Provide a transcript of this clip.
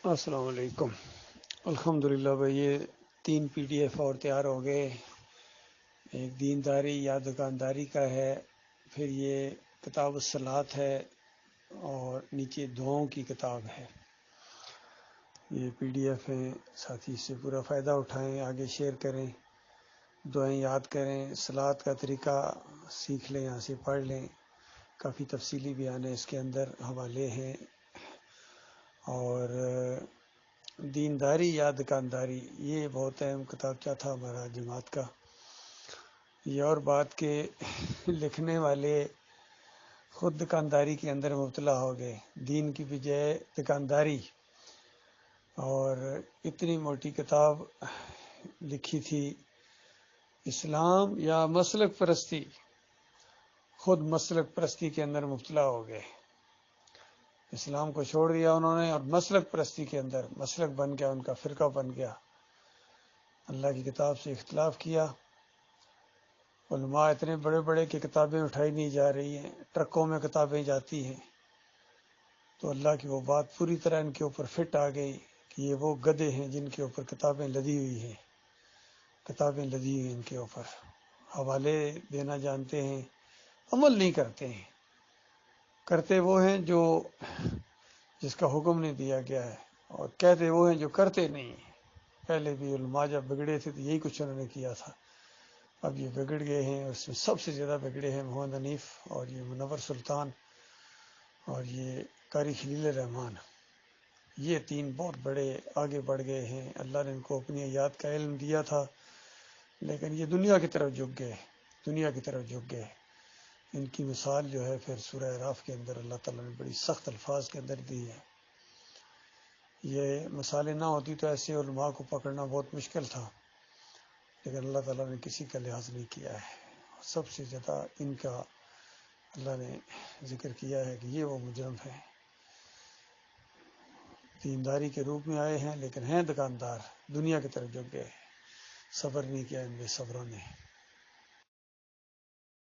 السلام علیکم۔ الحمدللہ بھائی، یہ 3 PDF اور تیار ہو گئے۔ ایک دینداری یا دکانداری کا ہے، پھر یہ کتاب الصلاۃ ہے، اور نیچے دعاؤں کی کتاب ہے۔ یہ PDF ہیں، ساتھی اس سے پورا فائدہ اٹھائیں، آگے شیئر کریں، دعائیں یاد کریں، صلاۃ کا طریقہ سیکھ لیں، یہاں سے پڑھ لیں۔ کافی تفصیلی بیان ہے اس کے اندر، حوالے ہیں۔ اور دینداری یا دکانداری، یہ بہت اہم کتابچہ تھا ہمارا جماعت کا۔ یہ اور بات کہ لکھنے والے خود دکانداری کے اندر مبتلا ہو گئے، دین کی بجائے دکانداری، اور اتنی موٹی کتاب لکھی تھی، اسلام یا مسلک پرستی۔ خود مسلک پرستی کے اندر مبتلا ہو گئے، اسلام کو چھوڑ دیا انہوں نے، اور مسلک پرستی کے اندر مسلک بن گیا، ان کا فرقہ بن گیا۔ اللہ کی کتاب سے اختلاف کیا۔ علماء اتنے بڑے بڑے کہ کتابیں اٹھائی نہیں جا رہی ہیں، ٹرکوں میں کتابیں جاتی ہیں۔ تو اللہ کی وہ بات پوری طرح ان کے اوپر فٹ آ گئی کہ یہ وہ گدھے ہیں جن کے اوپر کتابیں لدی ہوئی ہیں، کتابیں لدی ہوئی ان کے اوپر، حوالے دینا جانتے ہیں، عمل نہیں کرتے ہیں۔ کرتے وہ ہیں جو جس کا حکم نہیں دیا گیا ہے، اور کہتے وہ ہیں جو کرتے نہیں ہیں۔ پہلے بھی علماء جب بگڑے تھے تو یہی کچھ انہوں نے کیا تھا۔ اب یہ بگڑ گئے ہیں، اور اس میں سب سے زیادہ بگڑے ہیں محمد حنیف، اور یہ منور سلطان، اور یہ قاری خلیل الرحمن۔ یہ 3 بہت بڑے آگے بڑھ گئے ہیں۔ اللہ نے ان کو اپنی آیات کا علم دیا تھا، لیکن یہ دنیا کی طرف جھک گئے، دنیا کی طرف جھک گئے۔ ان کی مثال جو ہے پھر سورہ اعراف کے اندر اللہ تعالیٰ نے بڑی سخت الفاظ کے اندر دی ہے۔ یہ مثالیں نہ ہوتی تو ایسے علماء کو پکڑنا بہت مشکل تھا، لیکن اللہ تعالیٰ نے کسی کا لحاظ نہیں کیا ہے۔ سب سے زیادہ ان کا اللہ نے ذکر کیا ہے کہ یہ وہ مجرم ہیں، دینداری کے روپ میں آئے ہیں لیکن ہیں دکاندار، دنیا کی طرف جھک گئے، صبر نہیں کیا ان بے صبروں نے۔